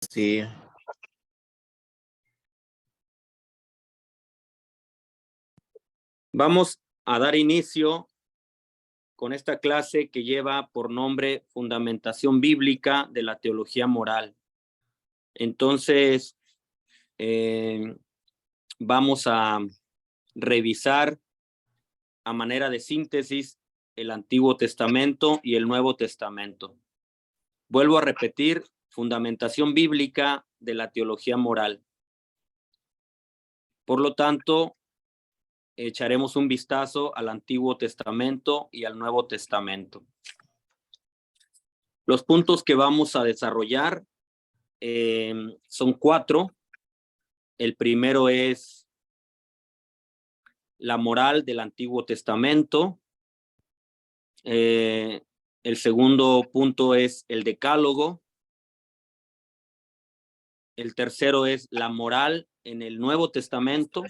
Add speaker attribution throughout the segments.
Speaker 1: Sí. Vamos a dar inicio con esta clase que lleva por nombre Fundamentación Bíblica de la Teología Moral. Entonces, vamos a revisar a manera de síntesis el Antiguo Testamento y el Nuevo Testamento. Vuelvo a repetir, Fundamentación Bíblica de la Teología Moral. Por lo tanto, echaremos un vistazo al Antiguo Testamento y al Nuevo Testamento. Los puntos que vamos a desarrollar son 4. El primero es la moral del Antiguo Testamento. El segundo punto es el Decálogo. El tercero es la moral en el Nuevo Testamento.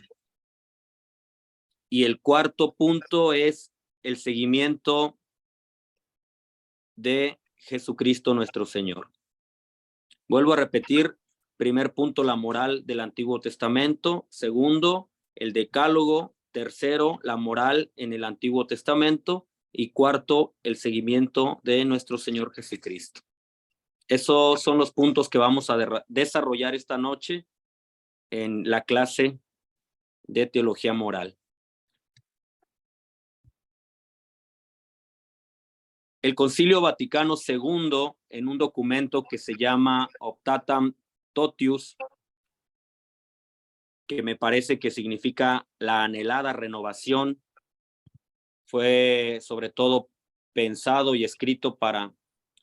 Speaker 1: Y el cuarto punto es el seguimiento de Jesucristo nuestro Señor. Vuelvo a repetir, primer punto, la moral del Antiguo Testamento. Segundo, el Decálogo. Tercero, la moral en el Antiguo Testamento. Y cuarto, el seguimiento de nuestro Señor Jesucristo. Esos son los puntos que vamos a desarrollar esta noche en la clase de Teología Moral. El Concilio Vaticano II, en un documento que se llama Optatam Totius, que me parece que significa la anhelada renovación, fue sobre todo pensado y escrito para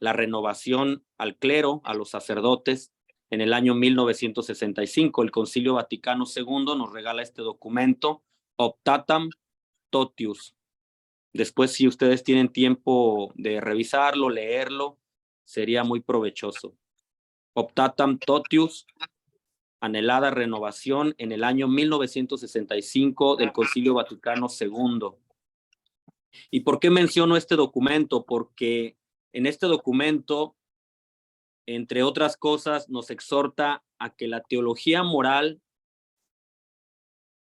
Speaker 1: la renovación al clero, a los sacerdotes. En el año 1965, el Concilio Vaticano II nos regala este documento, Optatam Totius. Después, si ustedes tienen tiempo de revisarlo, leerlo, sería muy provechoso. Optatam Totius, anhelada renovación, en el año 1965 del Concilio Vaticano II. ¿Y por qué menciono este documento? Porque en este documento, entre otras cosas, nos exhorta a que la teología moral,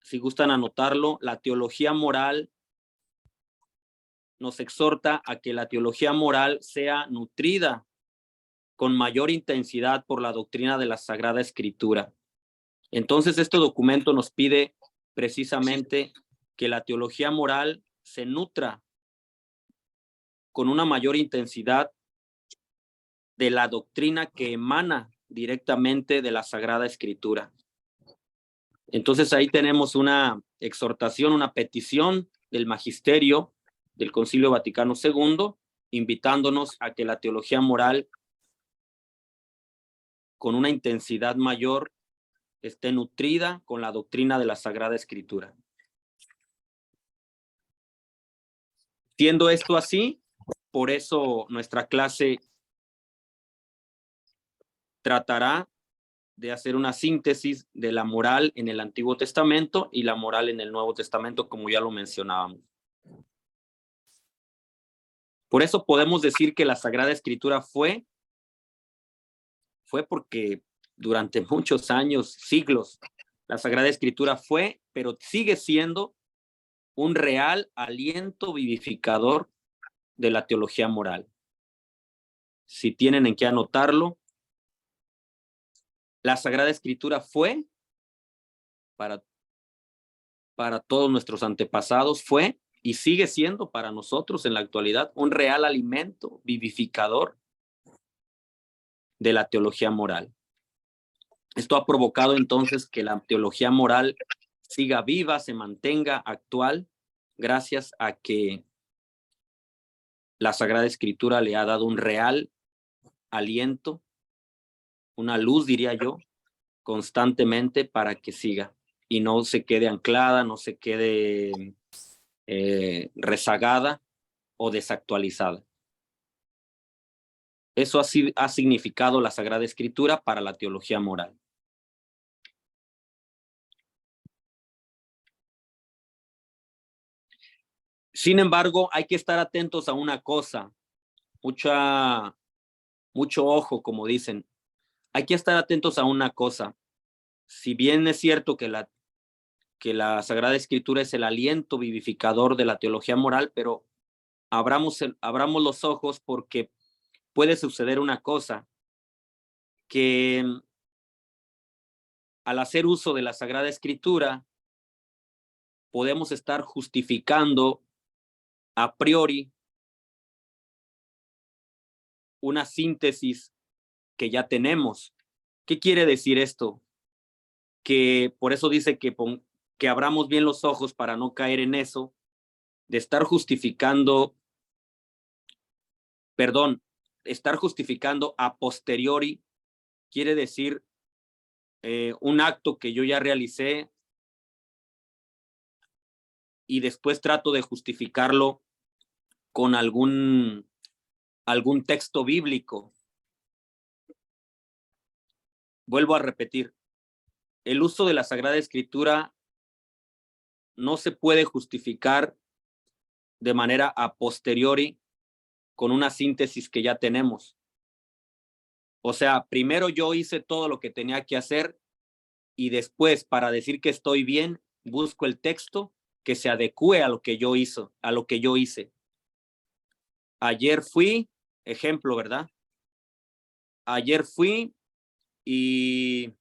Speaker 1: si gustan anotarlo, la teología moral nos exhorta a que la teología moral sea nutrida con mayor intensidad por la doctrina de la Sagrada Escritura. Entonces, este documento nos pide precisamente que la teología moral se nutra con una mayor intensidad de la doctrina que emana directamente de la Sagrada Escritura. Entonces, ahí tenemos una exhortación, una petición del magisterio del Concilio Vaticano II, invitándonos a que la teología moral, con una intensidad mayor, esté nutrida con la doctrina de la Sagrada Escritura. Siendo esto así, por eso nuestra clase tratará de hacer una síntesis de la moral en el Antiguo Testamento y la moral en el Nuevo Testamento, como ya lo mencionábamos. Por eso podemos decir que la Sagrada Escritura fue porque durante muchos años, siglos, la Sagrada Escritura fue, pero sigue siendo un real aliento vivificador de la teología moral. Si tienen en qué anotarlo, la Sagrada Escritura fue para todos nuestros antepasados, fue y sigue siendo para nosotros en la actualidad un real alimento vivificador de la teología moral. Esto ha provocado entonces que la teología moral siga viva, se mantenga actual, gracias a que la Sagrada Escritura le ha dado un real aliento, una luz, diría yo, constantemente para que siga y no se quede anclada, no se quede rezagada o desactualizada. Eso ha significado la Sagrada Escritura para la teología moral. Sin embargo, hay que estar atentos a una cosa, mucho ojo, como dicen. hay que estar atentos a una cosa. Si bien es cierto que la Sagrada Escritura es el aliento vivificador de la teología moral, pero abramos los ojos, porque puede suceder una cosa, que al hacer uso de la Sagrada Escritura podemos estar justificando a priori una síntesis que ya tenemos. ¿Qué quiere decir esto? Que por eso dice que abramos bien los ojos para no caer en eso, de estar justificando a posteriori. Quiere decir un acto que yo ya realicé y después trato de justificarlo con algún texto bíblico. Vuelvo a repetir, el uso de la Sagrada Escritura no se puede justificar de manera a posteriori con una síntesis que ya tenemos. O sea, primero yo hice todo lo que tenía que hacer y después, para decir que estoy bien, busco el texto que se adecue a lo que yo hice. Ayer fui, ejemplo, ¿verdad? Ayer fui y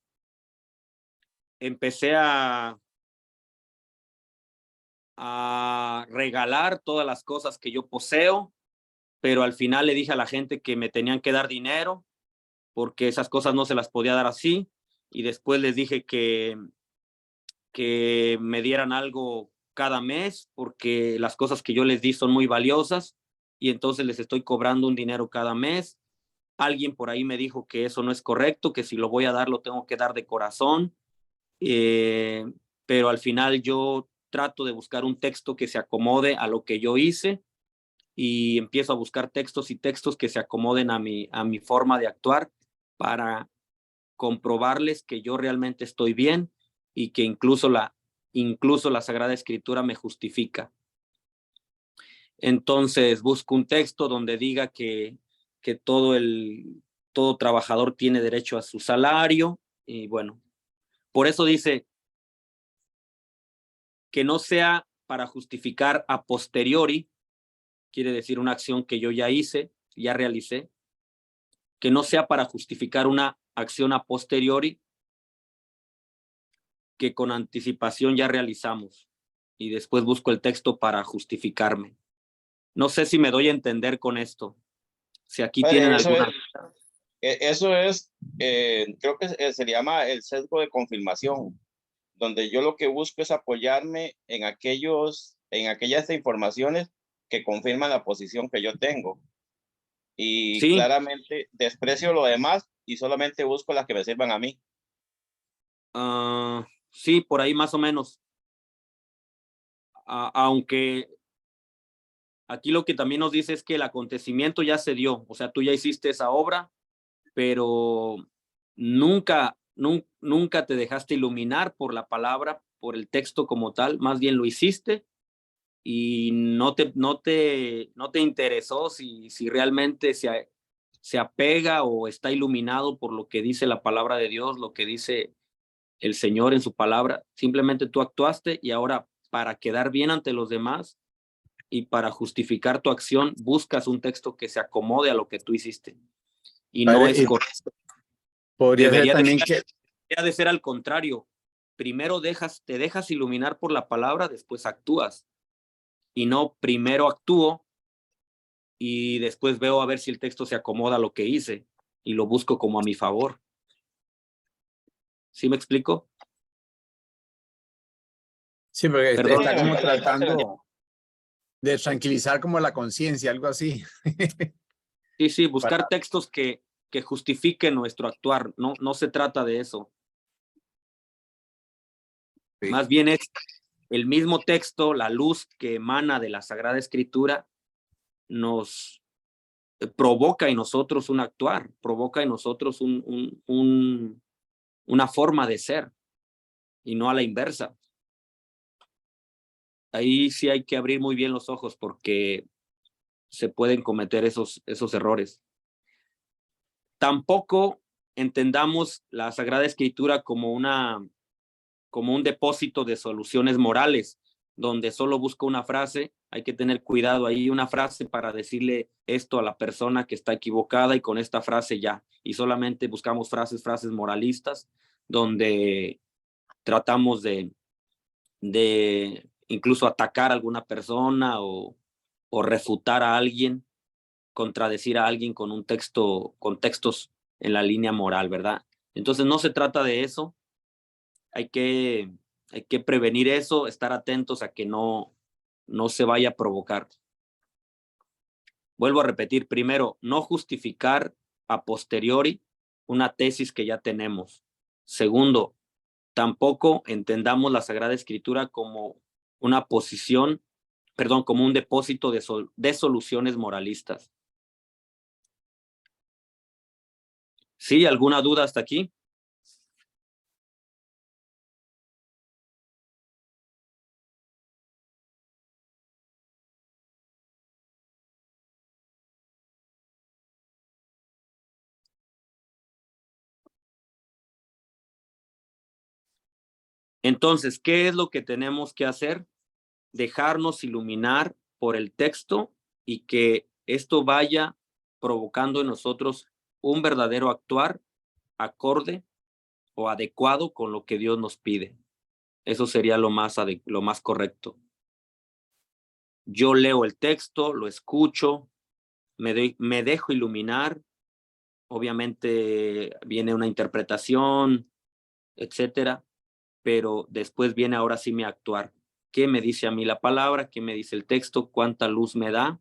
Speaker 1: empecé a regalar todas las cosas que yo poseo, pero al final le dije a la gente que me tenían que dar dinero porque esas cosas no se las podía dar así, y después les dije que me dieran algo cada mes porque las cosas que yo les di son muy valiosas y entonces les estoy cobrando un dinero cada mes. Alguien por ahí me dijo que eso no es correcto, que si lo voy a dar lo tengo que dar de corazón, pero al final yo trato de buscar un texto que se acomode a lo que yo hice y empiezo a buscar textos que se acomoden a mi forma de actuar para comprobarles que yo realmente estoy bien y que incluso la Sagrada Escritura me justifica. Entonces busco un texto donde diga que todo trabajador tiene derecho a su salario, y bueno, por eso dice que no sea para justificar a posteriori, quiere decir una acción que yo ya hice, ya realicé, que no sea para justificar una acción a posteriori que con anticipación ya realizamos, y después busco el texto para justificarme. No sé si me doy a entender con esto. Si aquí tienen alguna...
Speaker 2: Eso es, creo que se llama el sesgo de confirmación, donde yo lo que busco es apoyarme en aquellas informaciones que confirman la posición que yo tengo. Y
Speaker 1: Sí,
Speaker 2: claramente desprecio lo demás y solamente busco las que me sirvan a mí.
Speaker 1: sí, por ahí más o menos. Aunque aquí lo que también nos dice es que el acontecimiento ya se dio, o sea, tú ya hiciste esa obra, pero nunca te dejaste iluminar por la palabra, por el texto como tal, más bien lo hiciste y no te interesó si realmente se apega o está iluminado por lo que dice la palabra de Dios, lo que dice el Señor en su palabra. Simplemente tú actuaste y ahora, para quedar bien ante los demás y para justificar tu acción, buscas un texto que se acomode a lo que tú hiciste. Y no es correcto.
Speaker 3: Podría ser también que...
Speaker 1: Debería de ser al contrario. Primero te dejas iluminar por la palabra, después actúas. Y no primero actúo y después veo a ver si el texto se acomoda a lo que hice y lo busco como a mi favor. ¿Sí me explico?
Speaker 3: Sí, porque
Speaker 1: Perdón.
Speaker 3: está como tratando de tranquilizar como la conciencia, algo así.
Speaker 1: Sí, buscar textos que justifiquen nuestro actuar. No se trata de eso. Sí. Más bien es el mismo texto, la luz que emana de la Sagrada Escritura, nos provoca en nosotros un actuar, provoca en nosotros una forma de ser, y no a la inversa. Ahí sí hay que abrir muy bien los ojos porque se pueden cometer esos errores. Tampoco entendamos la Sagrada Escritura como un depósito de soluciones morales, donde solo busco una frase. Hay que tener cuidado ahí, una frase para decirle esto a la persona que está equivocada, y con esta frase ya. Y solamente buscamos frases moralistas, donde tratamos de incluso atacar a alguna persona o refutar a alguien, contradecir a alguien con con textos en la línea moral, ¿verdad? Entonces no se trata de eso. Hay que prevenir eso, estar atentos a que no se vaya a provocar. Vuelvo a repetir, primero, no justificar a posteriori una tesis que ya tenemos. Segundo, tampoco entendamos la Sagrada Escritura como una posición, perdón, como un depósito de soluciones moralistas. ¿Sí? ¿Alguna duda hasta aquí? Entonces, ¿qué es lo que tenemos que hacer? Dejarnos iluminar por el texto, y que esto vaya provocando en nosotros un verdadero actuar acorde o adecuado con lo que Dios nos pide. Eso sería lo más correcto. Yo leo el texto, lo escucho, me dejo iluminar. Obviamente viene una interpretación, etcétera, pero después viene ahora sí mi actuar. ¿Qué me dice a mí la palabra? ¿Qué me dice el texto? ¿Cuánta luz me da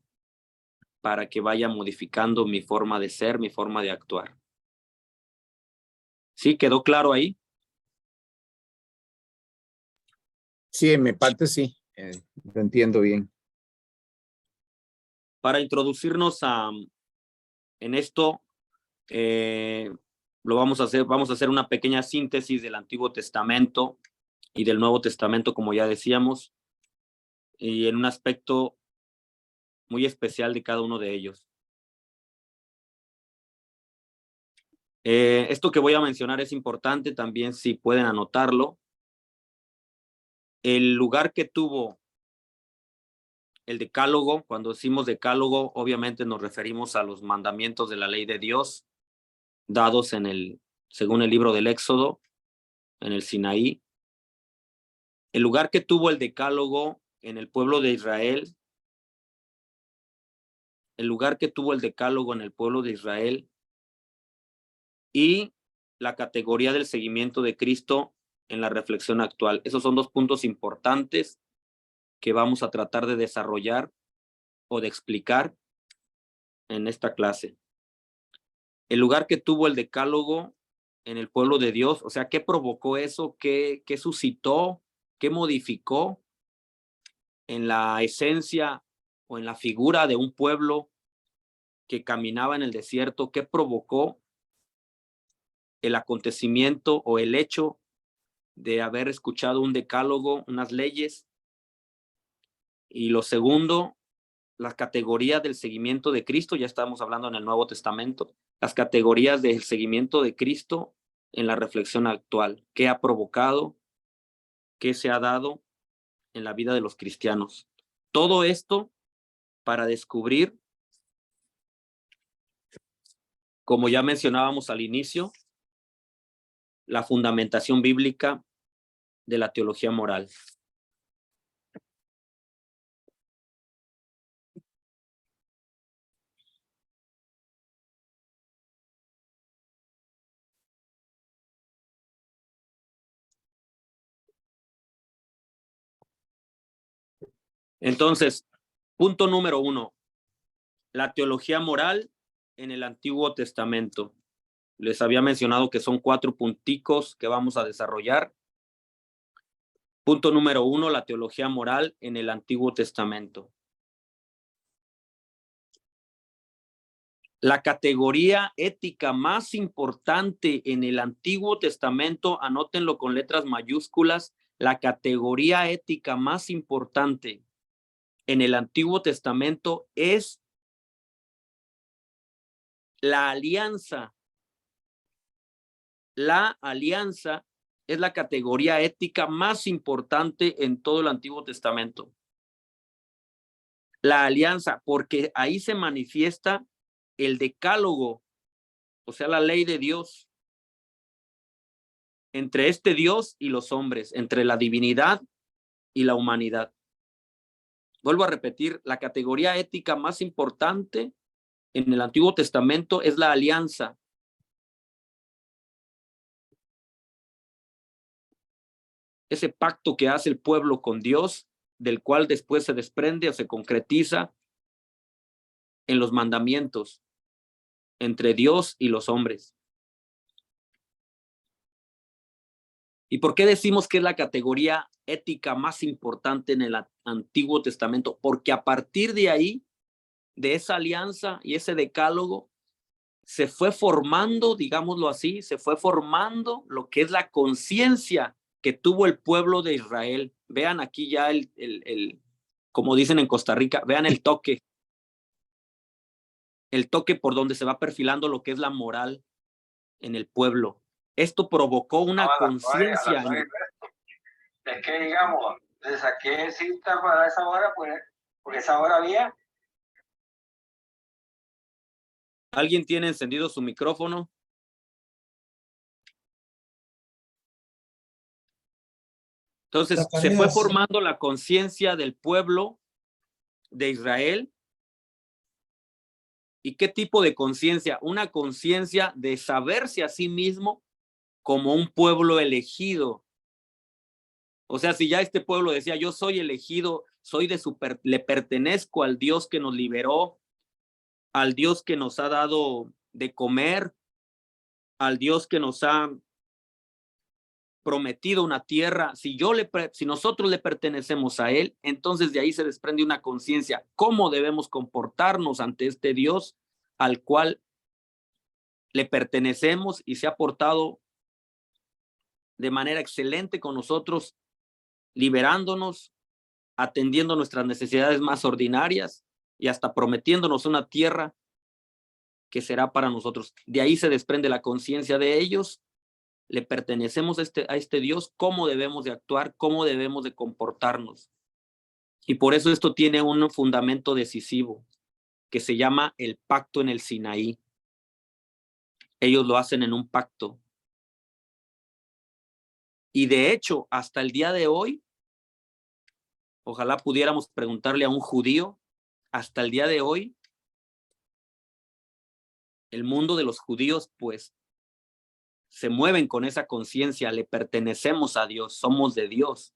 Speaker 1: para que vaya modificando mi forma de ser, mi forma de actuar? ¿Sí? ¿Quedó claro ahí?
Speaker 3: Sí, en mi parte sí, lo entiendo bien.
Speaker 1: Para introducirnos en esto, vamos a hacer una pequeña síntesis del Antiguo Testamento y del Nuevo Testamento, como ya decíamos, y en un aspecto muy especial de cada uno de ellos. Esto que voy a mencionar es importante también, si pueden anotarlo. El lugar que tuvo el decálogo, cuando decimos decálogo, obviamente nos referimos a los mandamientos de la ley de Dios, dados según el libro del Éxodo, en el Sinaí. El lugar que tuvo el decálogo en el pueblo de Israel, y la categoría del seguimiento de Cristo en la reflexión actual. Esos son dos puntos importantes que vamos a tratar de desarrollar o de explicar en esta clase. El lugar que tuvo el decálogo en el pueblo de Dios, o sea, ¿qué provocó eso? ¿Qué suscitó? ¿Qué modificó en la esencia o en la figura de un pueblo que caminaba en el desierto? ¿Qué provocó el acontecimiento o el hecho de haber escuchado un decálogo, unas leyes? Y lo segundo, las categorías del seguimiento de Cristo. Ya estamos hablando en el Nuevo Testamento, las categorías del seguimiento de Cristo en la reflexión actual. ¿Qué ha provocado? ¿Qué se ha dado en la vida de los cristianos? Todo esto para descubrir, como ya mencionábamos al inicio, la fundamentación bíblica de la teología moral. Entonces, punto número 1, la teología moral en el Antiguo Testamento. Les había mencionado que son 4 punticos que vamos a desarrollar. Punto número 1, la teología moral en el Antiguo Testamento. La categoría ética más importante en el Antiguo Testamento, anótenlo con letras mayúsculas, la categoría ética más importante en el Antiguo Testamento es la alianza la alianza es la categoría ética más importante en todo el Antiguo Testamento. La alianza, porque ahí se manifiesta el decálogo, o sea, la ley de Dios, entre este Dios y los hombres, entre la divinidad y la humanidad. Vuelvo a repetir, la categoría ética más importante en el Antiguo Testamento es la alianza. Ese pacto que hace el pueblo con Dios, del cual después se desprende o se concretiza en los mandamientos entre Dios y los hombres. ¿Y por qué decimos que es la categoría ética más importante en el Antiguo Testamento? Porque a partir de ahí, de esa alianza y ese decálogo, se fue formando, digámoslo así, se fue formando lo que es la conciencia que tuvo el pueblo de Israel. Vean aquí ya como dicen en Costa Rica, vean el toque por donde se va perfilando lo que es la moral en el pueblo. Esto provocó una conciencia.
Speaker 4: Es que, digamos, le saqué cita para esa hora, pues, porque esa hora había.
Speaker 1: ¿Alguien tiene encendido su micrófono? Entonces, se fue formando la conciencia del pueblo de Israel. ¿Y qué tipo de conciencia? Una conciencia de saberse a sí mismo como un pueblo elegido. O sea, si ya este pueblo decía, yo soy elegido, le pertenezco al Dios que nos liberó, al Dios que nos ha dado de comer, al Dios que nos ha prometido una tierra, si nosotros le pertenecemos a él, entonces de ahí se desprende una conciencia, cómo debemos comportarnos ante este Dios al cual le pertenecemos y se ha portado de manera excelente con nosotros, liberándonos, atendiendo nuestras necesidades más ordinarias y hasta prometiéndonos una tierra que será para nosotros. De ahí se desprende la conciencia de ellos. Le pertenecemos a este Dios, cómo debemos de actuar, cómo debemos de comportarnos. Y por eso esto tiene un fundamento decisivo que se llama el pacto en el Sinaí. Ellos lo hacen en un pacto. Y de hecho, hasta el día de hoy, ojalá pudiéramos preguntarle a un judío, hasta el día de hoy, el mundo de los judíos, pues, se mueven con esa conciencia, le pertenecemos a Dios, somos de Dios.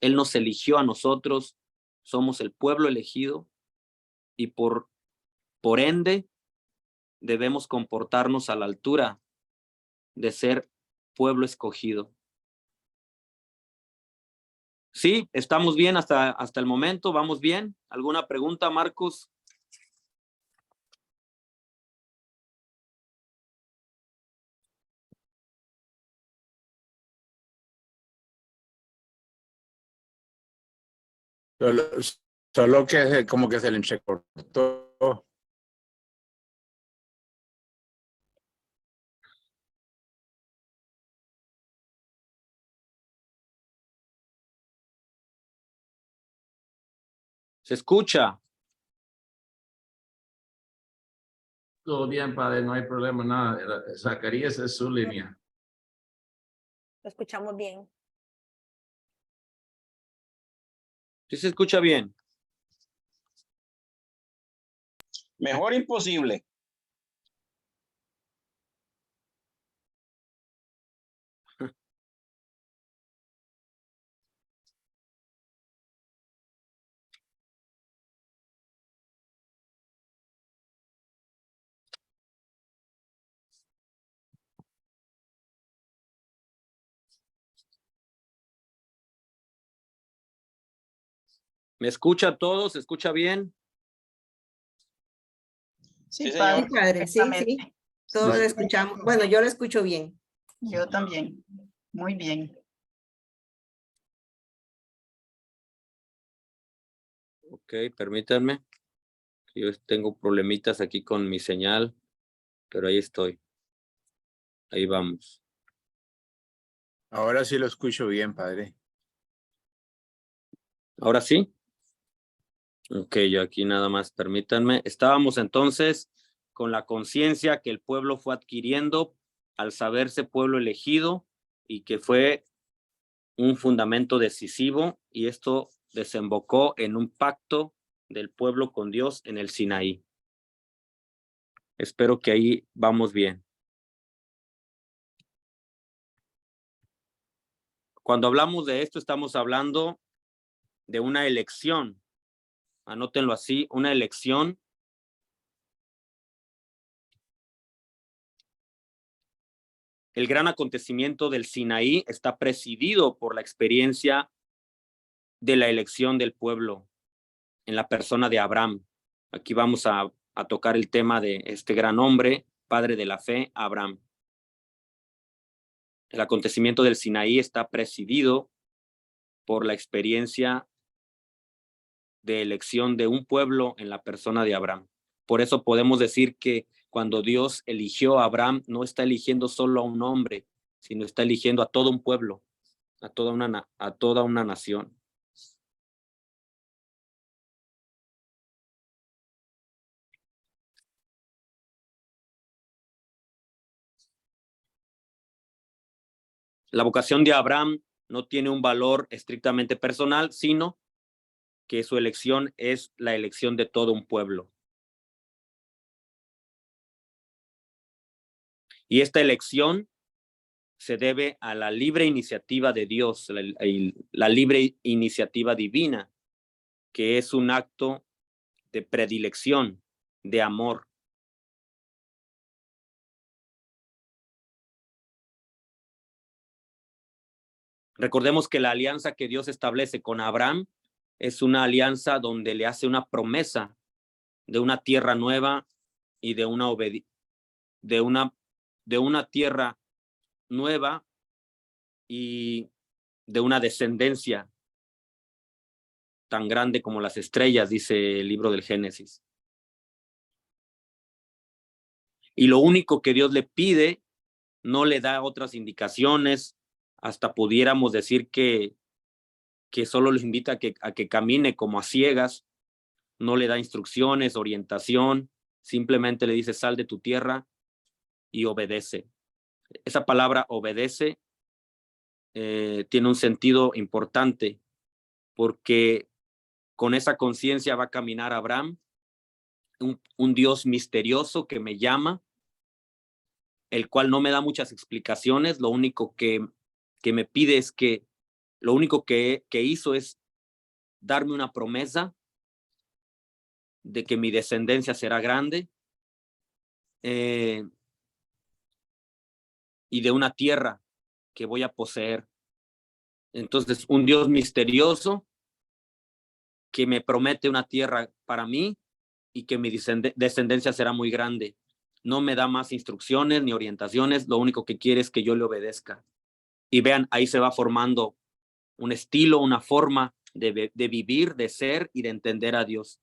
Speaker 1: Él nos eligió a nosotros, somos el pueblo elegido y por ende debemos comportarnos a la altura de ser pueblo escogido. Sí, estamos bien hasta el momento, vamos bien. ¿Alguna pregunta, Marcos?
Speaker 3: Solo que como que se le entrecortó.
Speaker 1: ¿Se escucha?
Speaker 5: Todo bien, padre, no hay problema, nada. Zacarías es su línea.
Speaker 6: Lo escuchamos bien.
Speaker 1: ¿Sí se escucha bien?
Speaker 2: Mejor imposible.
Speaker 1: ¿Me escucha todo? ¿Se escucha bien?
Speaker 2: Sí,
Speaker 6: Padre,
Speaker 2: señor.
Speaker 6: padre, sí, sí. Todos lo escuchamos. Bueno, yo lo escucho bien.
Speaker 7: Yo también. Muy bien.
Speaker 1: Ok, permítanme. Yo tengo problemitas aquí con mi señal, pero ahí estoy. Ahí vamos.
Speaker 3: Ahora sí lo escucho bien, padre.
Speaker 1: ¿Ahora sí? Ok, yo aquí nada más permítanme. Estábamos entonces con la conciencia que el pueblo fue adquiriendo al saberse pueblo elegido y que fue un fundamento decisivo, y esto desembocó en un pacto del pueblo con Dios en el Sinaí. Espero que ahí vamos bien. Cuando hablamos de esto, estamos hablando de una elección. Anótenlo así, una elección. El gran acontecimiento del Sinaí está presidido por la experiencia de la elección del pueblo en la persona de Abraham. Aquí vamos a tocar el tema de este gran hombre, padre de la fe, Abraham. El acontecimiento del Sinaí está presidido por la experiencia de elección de un pueblo en la persona de Abraham. Por eso podemos decir que cuando Dios eligió a Abraham, no está eligiendo solo a un hombre, sino está eligiendo a todo un pueblo, a toda una nación. La vocación de Abraham no tiene un valor estrictamente personal, sino que su elección es la elección de todo un pueblo. Y esta elección se debe a la libre iniciativa de Dios, la libre iniciativa divina, que es un acto de predilección, de amor. Recordemos que la alianza que Dios establece con Abraham es una alianza donde le hace una promesa de una tierra nueva y de una tierra nueva y de una descendencia tan grande como las estrellas, dice el libro del Génesis. Y lo único que Dios le pide, no le da otras indicaciones, hasta pudiéramos decir que solo les invita a que camine como a ciegas, no le da instrucciones, orientación, simplemente le dice sal de tu tierra y obedece. Esa palabra obedece tiene un sentido importante, porque con esa conciencia va a caminar Abraham, un Dios misterioso que me llama, el cual no me da muchas explicaciones, lo único que me pide es que, lo único que hizo es darme una promesa de que mi descendencia será grande y de una tierra que voy a poseer. Entonces, un Dios misterioso que me promete una tierra para mí y que mi descendencia será muy grande. No me da más instrucciones ni orientaciones, lo único que quiere es que yo le obedezca. Y vean, ahí se va formando un estilo, una forma de vivir, de ser y de entender a Dios.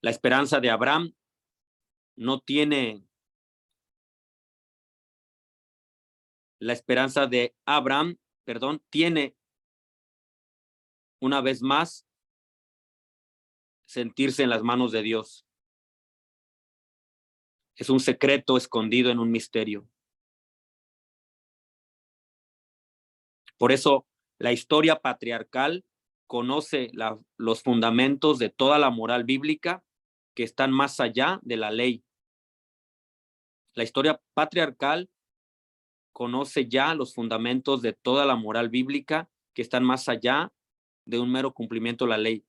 Speaker 1: La esperanza de Abraham no tiene, la esperanza de Abraham, perdón, tiene una vez más sentirse en las manos de Dios. Es un secreto escondido en un misterio. Por eso la historia patriarcal conoce los fundamentos de toda la moral bíblica que están más allá de la ley. La historia patriarcal conoce ya los fundamentos de toda la moral bíblica que están más allá de un mero cumplimiento de la ley.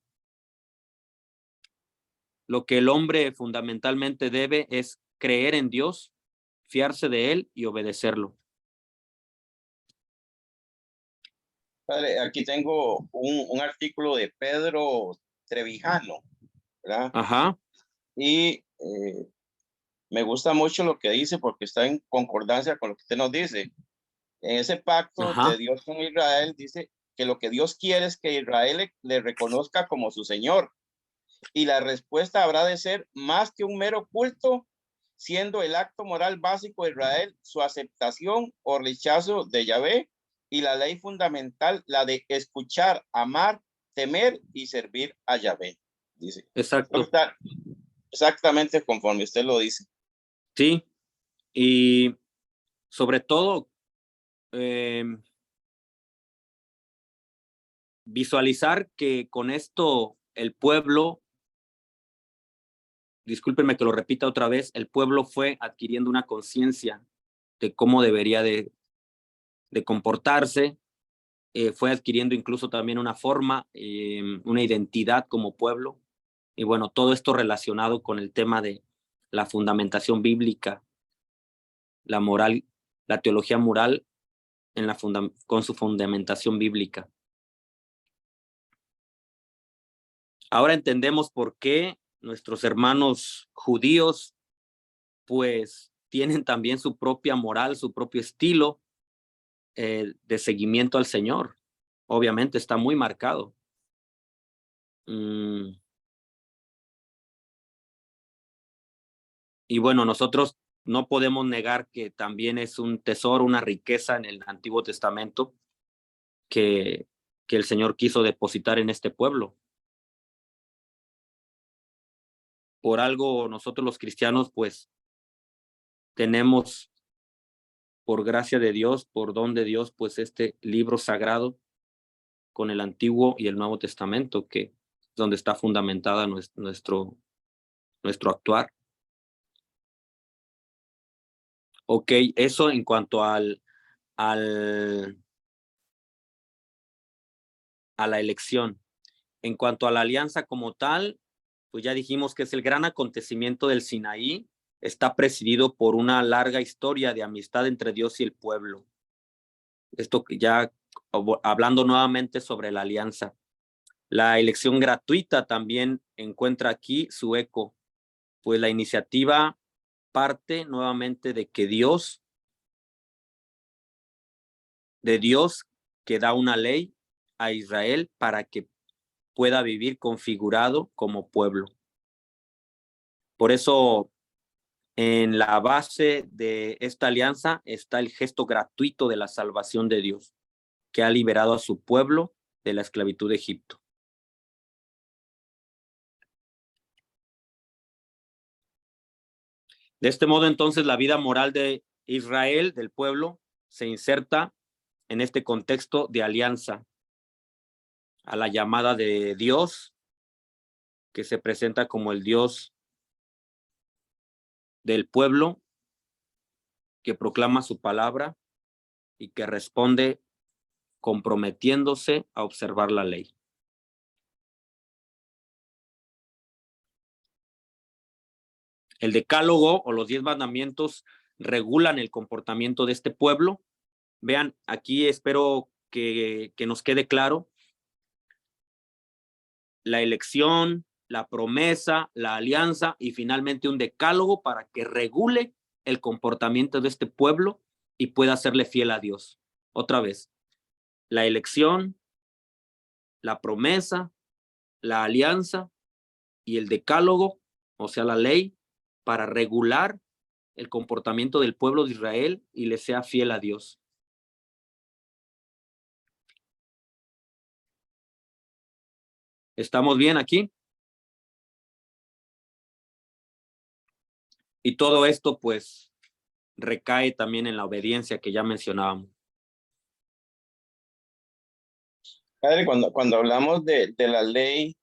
Speaker 1: Lo que el hombre fundamentalmente debe es creer en Dios, fiarse de él y obedecerlo.
Speaker 2: Padre, aquí tengo un artículo de Pedro Trevijano, ¿verdad?
Speaker 1: Ajá.
Speaker 2: Y me gusta mucho lo que dice porque está en concordancia con lo que usted nos dice. En ese pacto
Speaker 1: Ajá.
Speaker 2: de Dios con Israel dice que lo que Dios quiere es que Israel le reconozca como su Señor. Y la respuesta habrá de ser más que un mero culto, siendo el acto moral básico de Israel su aceptación o rechazo de Yahvé y la ley fundamental, la de escuchar, amar, temer y servir a Yahvé, dice.
Speaker 1: Exacto.
Speaker 2: Está exactamente conforme usted lo dice.
Speaker 1: Sí, y sobre todo visualizar que con esto el pueblo, discúlpenme que lo repita otra vez, el pueblo fue adquiriendo una conciencia de cómo debería de comportarse, fue adquiriendo incluso también una forma, una identidad como pueblo. Y bueno, todo esto relacionado con el tema de la fundamentación bíblica, la moral, la teología moral con su fundamentación bíblica. Ahora entendemos por qué nuestros hermanos judíos pues tienen también su propia moral, su propio estilo de seguimiento al Señor. Obviamente está muy marcado. Y bueno, nosotros no podemos negar que también es un tesoro, una riqueza en el Antiguo Testamento que el Señor quiso depositar en este pueblo. Por algo nosotros los cristianos pues tenemos, por gracia de Dios, por don de Dios, pues este libro sagrado con el Antiguo y el Nuevo Testamento, que es donde está fundamentada nuestro actuar. Ok, eso en cuanto a la elección. En cuanto a la alianza como tal, pues ya dijimos que es el gran acontecimiento del Sinaí, está presidido por una larga historia de amistad entre Dios y el pueblo. Esto ya hablando nuevamente sobre la alianza. La elección gratuita también encuentra aquí su eco, pues la iniciativa parte nuevamente de Dios que da una ley a Israel para que pueda vivir configurado como pueblo. Por eso, en la base de esta alianza está el gesto gratuito de la salvación de Dios, que ha liberado a su pueblo de la esclavitud de Egipto. De este modo, entonces, la vida moral de Israel, del pueblo, se inserta en este contexto de alianza a la llamada de Dios, que se presenta como el Dios del pueblo, que proclama su palabra y que responde comprometiéndose a observar la ley. El decálogo o los 10 mandamientos regulan el comportamiento de este pueblo. Vean, aquí espero que nos quede claro la elección, la promesa, la alianza y finalmente un decálogo para que regule el comportamiento de este pueblo y pueda serle fiel a Dios. Otra vez, la elección, la promesa, la alianza y el decálogo, o sea, la ley, para regular el comportamiento del pueblo de Israel y le sea fiel a Dios. ¿Estamos bien aquí? Y todo esto, pues, recae también en la obediencia que ya mencionábamos.
Speaker 2: Padre, cuando hablamos de la ley,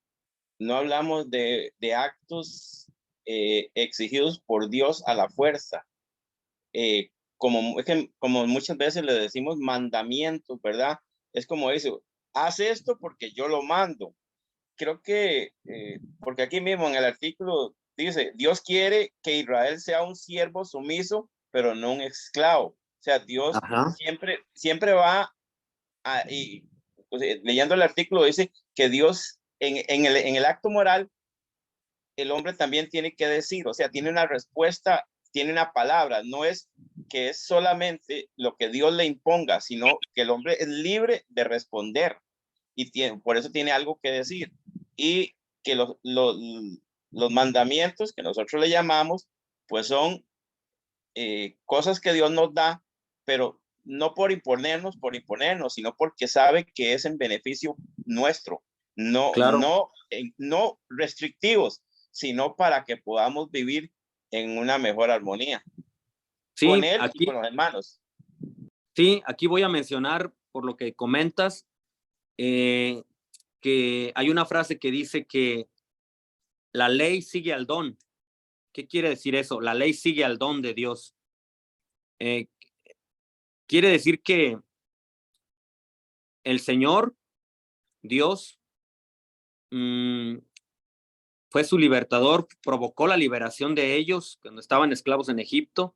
Speaker 2: no hablamos de actos exigidos por Dios a la fuerza. Como muchas veces le decimos mandamientos, ¿verdad? Es como eso, haz esto porque yo lo mando. Creo que, porque aquí mismo en el artículo dice, Dios quiere que Israel sea un siervo sumiso, pero no un esclavo. O sea, Dios siempre va a, y pues, leyendo el artículo dice que Dios en el acto moral, el hombre también tiene que decir, o sea, tiene una respuesta, tiene una palabra, no es que es solamente lo que Dios le imponga, sino que el hombre es libre de responder y por eso tiene algo que decir. Y que los mandamientos que nosotros le llamamos, pues son cosas que Dios nos da, pero no por imponernos, sino porque sabe que es en beneficio nuestro, no,
Speaker 1: Claro.
Speaker 2: no restrictivos, sino para que podamos vivir en una mejor armonía
Speaker 1: Sí,
Speaker 2: con él y
Speaker 1: aquí,
Speaker 2: con los hermanos.
Speaker 1: sí, aquí voy a mencionar, por lo que comentas, que hay una frase que dice que la ley sigue al don. ¿Qué quiere decir eso? La ley sigue al don de Dios. Quiere decir que el Señor, Dios, fue su libertador, provocó la liberación de ellos cuando estaban esclavos en Egipto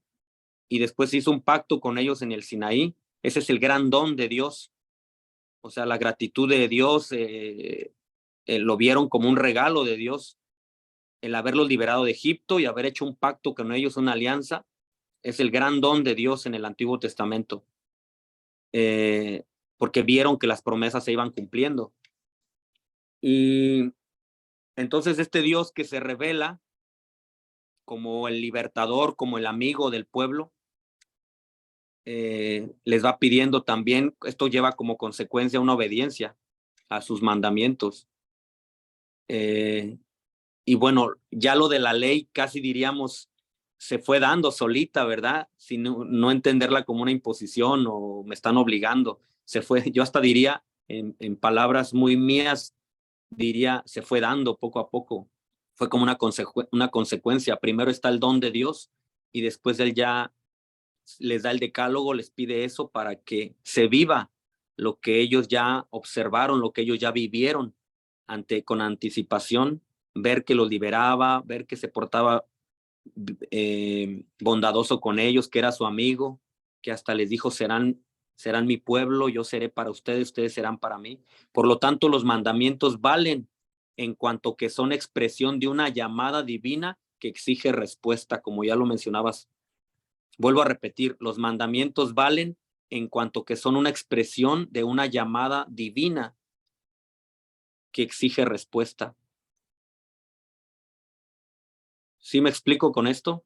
Speaker 1: y después hizo un pacto con ellos en el Sinaí. Ese es el gran don de Dios. O sea, la gratitud de Dios lo vieron como un regalo de Dios. El haberlos liberado de Egipto y haber hecho un pacto con ellos, una alianza, es el gran don de Dios en el Antiguo Testamento. Porque vieron que las promesas se iban cumpliendo. Y entonces este Dios que se revela como el libertador, como el amigo del pueblo, les va pidiendo también, esto lleva como consecuencia una obediencia a sus mandamientos. Y bueno, ya lo de la ley casi diríamos se fue dando solita, ¿verdad? Sin no entenderla como una imposición o me están obligando. Se fue, yo hasta diría, en palabras muy mías, diría, se fue dando poco a poco. Fue como una consecuencia. Primero está el don de Dios y después él ya les da el decálogo, les pide eso para que se viva lo que ellos ya observaron, lo que ellos ya vivieron con anticipación, ver que los liberaba, ver que se portaba bondadoso con ellos, que era su amigo, que hasta les dijo, serán mi pueblo, yo seré para ustedes, ustedes serán para mí. Por lo tanto, los mandamientos valen en cuanto que son expresión de una llamada divina que exige respuesta, como ya lo mencionabas. Vuelvo a repetir, los mandamientos valen en cuanto que son una expresión de una llamada divina que exige respuesta. ¿Sí me explico con esto?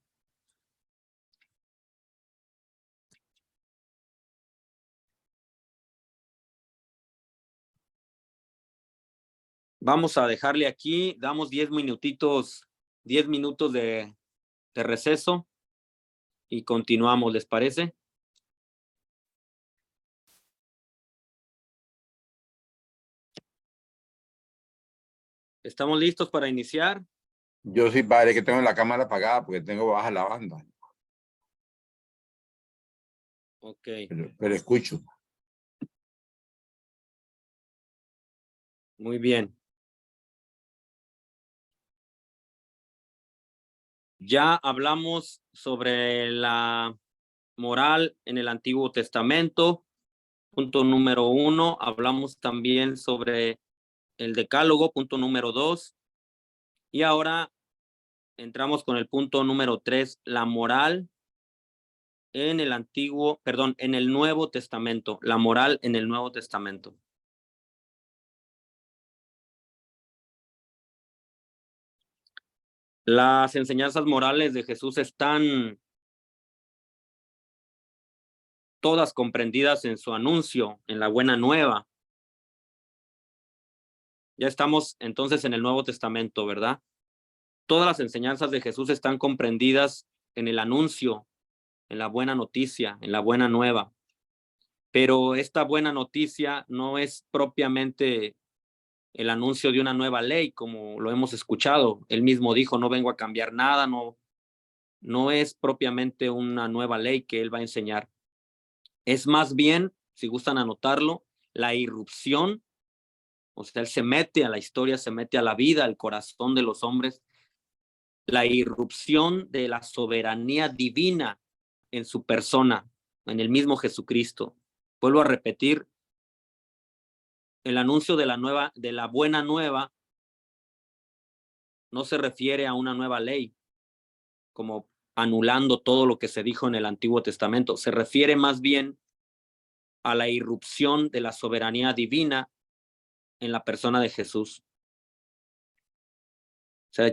Speaker 1: Vamos a dejarle aquí, damos 10 minutos de receso y continuamos, ¿les parece? ¿Estamos listos para iniciar?
Speaker 3: Yo sí, padre, que tengo la cámara apagada porque tengo baja la banda.
Speaker 1: Ok.
Speaker 3: Pero escucho.
Speaker 1: Muy bien. Ya hablamos sobre la moral en el Antiguo Testamento. Punto número 1. Hablamos también sobre el Decálogo, punto número 2. Y ahora entramos con el punto número 3, la moral en el Nuevo Testamento. La moral en el Nuevo Testamento. Las enseñanzas morales de Jesús están todas comprendidas en su anuncio, en la Buena Nueva. Ya estamos entonces en el Nuevo Testamento, ¿verdad? Todas las enseñanzas de Jesús están comprendidas en el anuncio, en la buena noticia, en la Buena Nueva. Pero esta buena noticia no es propiamente el anuncio de una nueva ley, como lo hemos escuchado. Él mismo dijo, no vengo a cambiar nada, no es propiamente una nueva ley que él va a enseñar. Es más bien, si gustan anotarlo, la irrupción, o sea, él se mete a la historia, se mete a la vida, al corazón de los hombres, la irrupción de la soberanía divina en su persona, en el mismo Jesucristo. Vuelvo a repetir, el anuncio de la buena nueva no se refiere a una nueva ley, como anulando todo lo que se dijo en el Antiguo Testamento. Se refiere más bien a la irrupción de la soberanía divina en la persona de Jesús. O sea,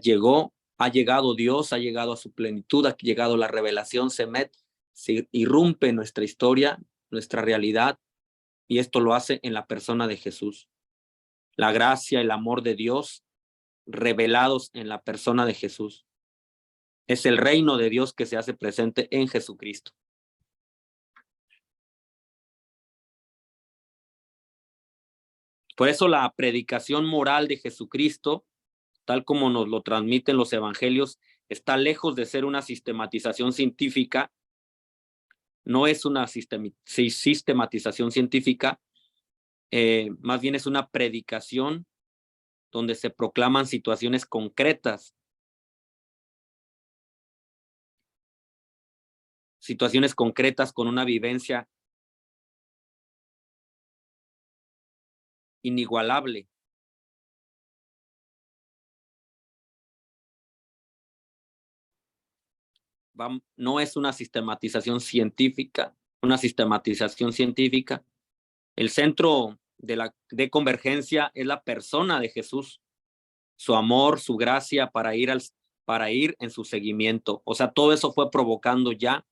Speaker 1: ha llegado Dios, ha llegado a su plenitud, ha llegado la revelación, se irrumpe en nuestra historia nuestra realidad, y esto lo hace en la persona de Jesús. La gracia, el amor de Dios revelados en la persona de Jesús. Es el reino de Dios que se hace presente en Jesucristo. Por eso la predicación moral de Jesucristo, tal como nos lo transmiten los evangelios, está lejos de ser una sistematización científica. No es una sistematización científica, más bien es una predicación donde se proclaman situaciones concretas. Situaciones concretas con una vivencia inigualable. No es una sistematización científica, El centro de convergencia es la persona de Jesús, su amor, su gracia para ir en su seguimiento. O sea, todo eso fue provocando ya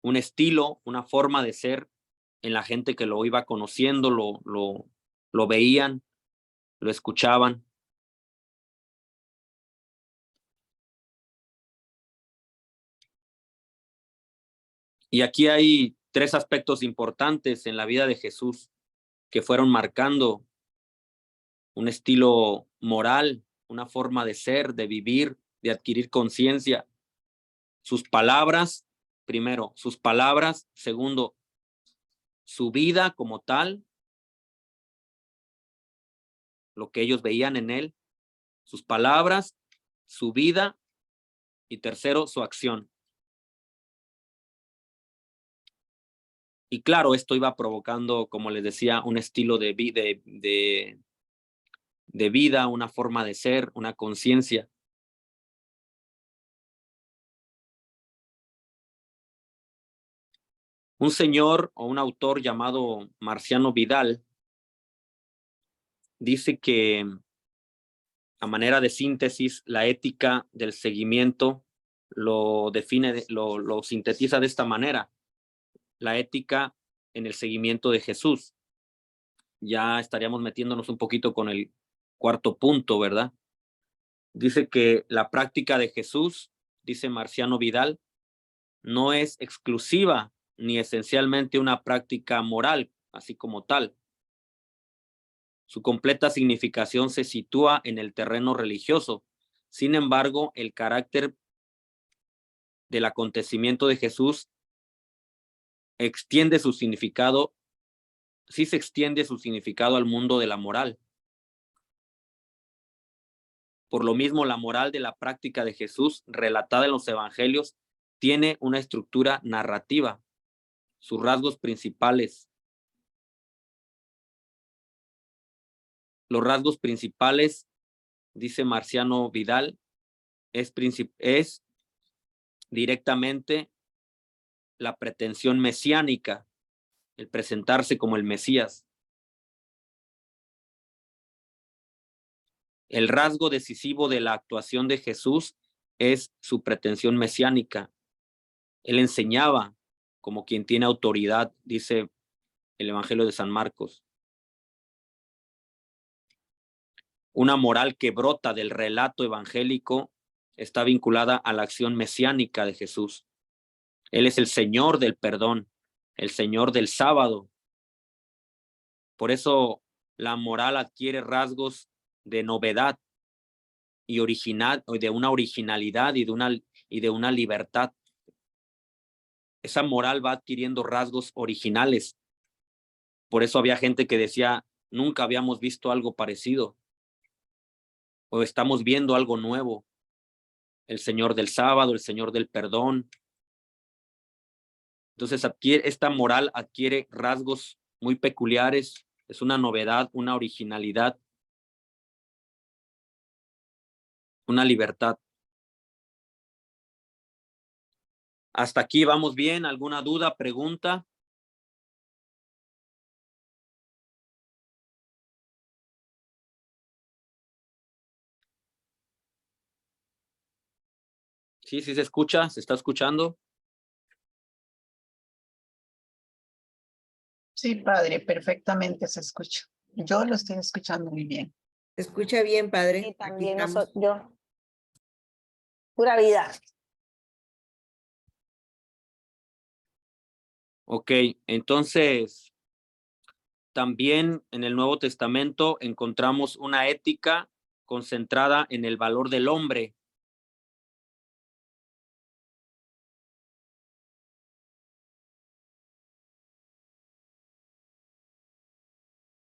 Speaker 1: un estilo, una forma de ser en la gente que lo iba conociendo, lo veían, lo escuchaban. Y aquí hay 3 aspectos importantes en la vida de Jesús que fueron marcando un estilo moral, una forma de ser, de vivir, de adquirir conciencia. Sus palabras, primero, sus palabras. Segundo, su vida como tal, lo que ellos veían en él. Sus palabras, su vida. Y tercero, su acción. Y claro, esto iba provocando, como les decía, un estilo de vida, una forma de ser, una conciencia. Un señor o un autor llamado Marciano Vidal dice que, a manera de síntesis, la ética del seguimiento lo define, lo sintetiza de esta manera: la ética en el seguimiento de Jesús. Ya estaríamos metiéndonos un poquito con el 4º punto, ¿verdad? Dice que la práctica de Jesús, dice Marciano Vidal, no es exclusiva ni esencialmente una práctica moral, así como tal. Su completa significación se sitúa en el terreno religioso. Sin embargo, el carácter del acontecimiento de Jesús extiende su significado, sí se extiende su significado al mundo de la moral. Por lo mismo, la moral de la práctica de Jesús, relatada en los evangelios, tiene una estructura narrativa. Sus rasgos principales. Los rasgos principales, dice Marciano Vidal, es directamente la pretensión mesiánica, el presentarse como el Mesías. El rasgo decisivo de la actuación de Jesús es su pretensión mesiánica. Él enseñaba como quien tiene autoridad, dice el Evangelio de San Marcos. Una moral que brota del relato evangélico está vinculada a la acción mesiánica de Jesús. Él es el Señor del perdón, el Señor del sábado. Por eso la moral adquiere rasgos de novedad y de una originalidad y de una libertad. Esa moral va adquiriendo rasgos originales. Por eso había gente que decía, nunca habíamos visto algo parecido, o estamos viendo algo nuevo. El Señor del sábado, el Señor del perdón. Entonces esta moral adquiere rasgos muy peculiares, es una novedad, una originalidad, una libertad. Hasta aquí vamos bien. ¿Alguna duda, pregunta? Sí, sí se escucha, se está escuchando.
Speaker 7: Sí, padre, perfectamente se escucha. Yo lo estoy escuchando muy bien.
Speaker 6: ¿Se escucha bien, padre?
Speaker 8: Y
Speaker 6: Aquí
Speaker 8: también
Speaker 6: estamos.
Speaker 8: yo. Pura vida.
Speaker 1: Ok, entonces también en el Nuevo Testamento encontramos una ética concentrada en el valor del hombre.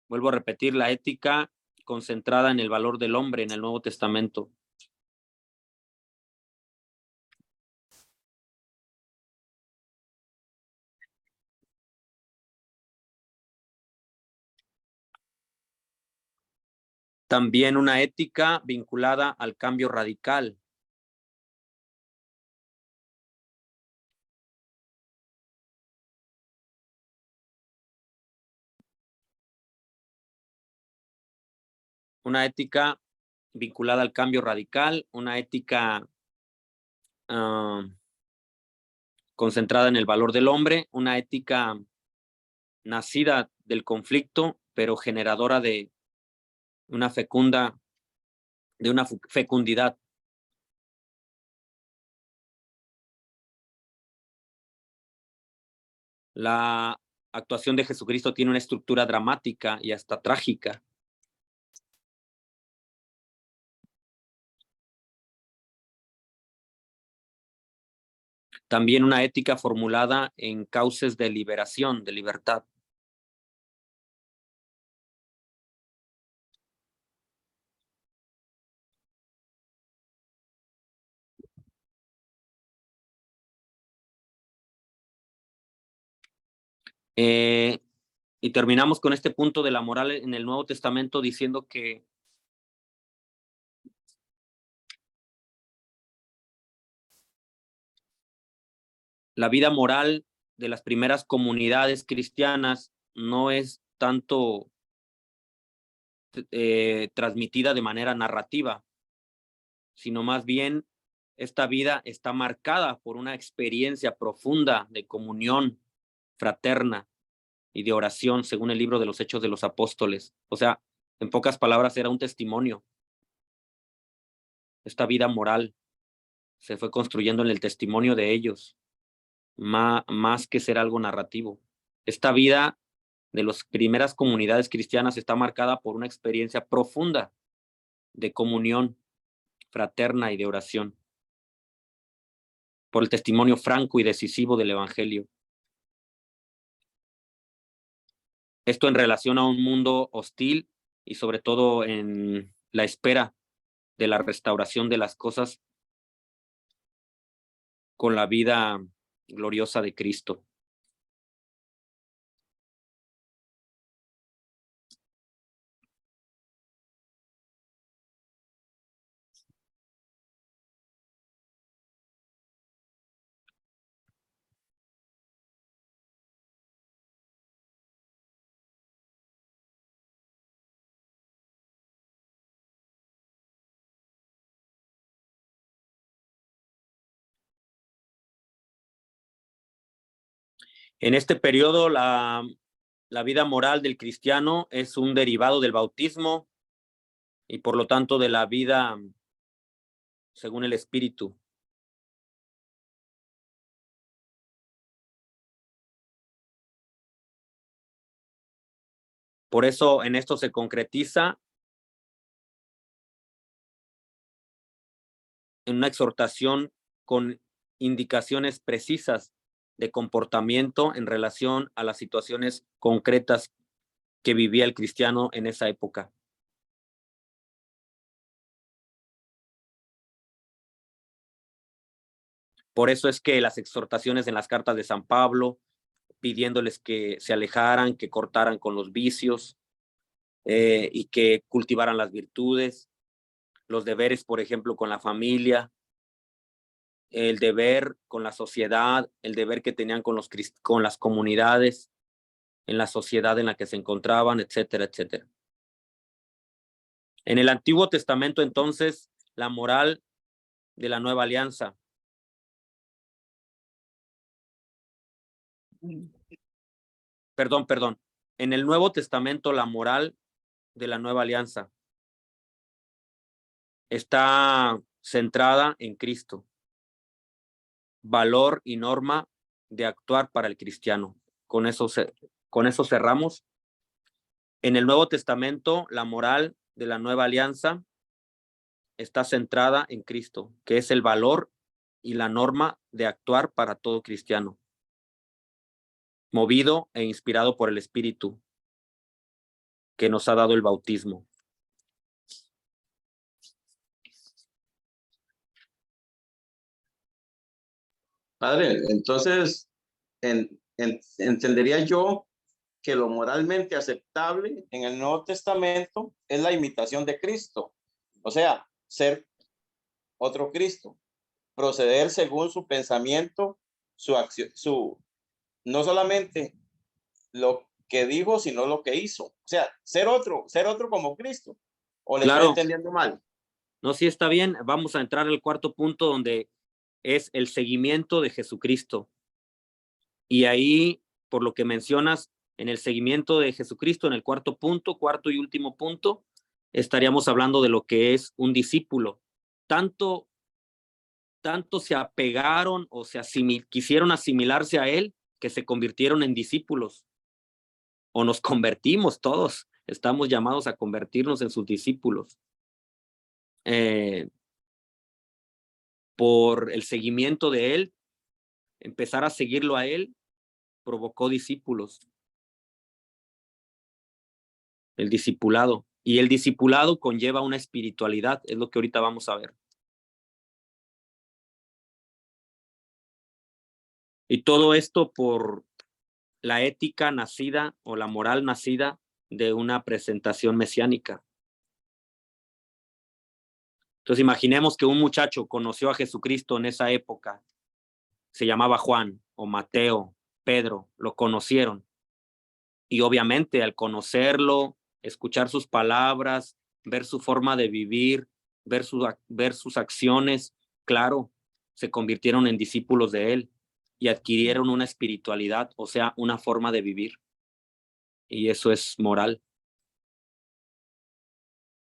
Speaker 1: Vuelvo a repetir, la ética concentrada en el valor del hombre en el Nuevo Testamento. También una ética vinculada al cambio radical. Una ética vinculada al cambio radical, una ética concentrada en el valor del hombre, una ética nacida del conflicto, pero generadora de una fecundidad. La actuación de Jesucristo tiene una estructura dramática y hasta trágica. También una ética formulada en cauces de liberación, de libertad. Y terminamos con este punto de la moral en el Nuevo Testamento diciendo que la vida moral de las primeras comunidades cristianas no es tanto transmitida de manera narrativa, sino más bien esta vida está marcada por una experiencia profunda de comunión fraterna y de oración, según el libro de los Hechos de los Apóstoles. O sea, en pocas palabras, era un testimonio. Esta vida moral se fue construyendo en el testimonio de ellos, más que ser algo narrativo. Esta vida de las primeras comunidades cristianas está marcada por una experiencia profunda de comunión fraterna y de oración, por el testimonio franco y decisivo del Evangelio. Esto en relación a un mundo hostil y sobre todo en la espera de la restauración de las cosas con la vida gloriosa de Cristo. En este periodo, la vida moral del cristiano es un derivado del bautismo y por lo tanto de la vida según el Espíritu. Por eso en esto se concretiza en una exhortación con indicaciones precisas de comportamiento en relación a las situaciones concretas que vivía el cristiano en esa época. Por eso es que las exhortaciones en las cartas de San Pablo, pidiéndoles que se alejaran, que cortaran con los vicios y que cultivaran las virtudes, los deberes, por ejemplo, con la familia, el deber con la sociedad, el deber que tenían con las comunidades, en la sociedad en la que se encontraban, etcétera, etcétera. En el Antiguo Testamento, entonces, la moral de la Nueva Alianza. Perdón. En el Nuevo Testamento, la moral de la nueva alianza está centrada en Cristo, valor y norma de actuar para el cristiano. Con eso cerramos. En el Nuevo Testamento, la moral de la nueva alianza está centrada en Cristo, que es el valor y la norma de actuar para todo cristiano, movido e inspirado por el Espíritu que nos ha dado el bautismo.
Speaker 2: Padre, entonces entendería yo que lo moralmente aceptable en el Nuevo Testamento es la imitación de Cristo. O sea, ser otro Cristo, proceder según su pensamiento, su acción, no solamente lo que dijo, sino lo que hizo. O sea, ser otro como Cristo. ¿O le estoy entendiendo mal?
Speaker 1: No, sí está bien. Vamos a entrar al cuarto punto, donde es el seguimiento de Jesucristo. Y ahí, por lo que mencionas, en el seguimiento de Jesucristo, en el cuarto y último punto, estaríamos hablando de lo que es un discípulo. Tanto se apegaron o quisieron asimilarse a él, que se convirtieron en discípulos. O nos convertimos todos. Estamos llamados a convertirnos en sus discípulos. Por el seguimiento de él, empezar a seguirlo a él, provocó discípulos. El discipulado. Y el discipulado conlleva una espiritualidad, es lo que ahorita vamos a ver. Y todo esto por la ética nacida o la moral nacida de una presentación mesiánica. Entonces imaginemos que un muchacho conoció a Jesucristo en esa época, se llamaba Juan o Mateo, Pedro, lo conocieron. Y obviamente al conocerlo, escuchar sus palabras, ver su forma de vivir, ver sus acciones, claro, se convirtieron en discípulos de él y adquirieron una espiritualidad, o sea, una forma de vivir. Y eso es moral.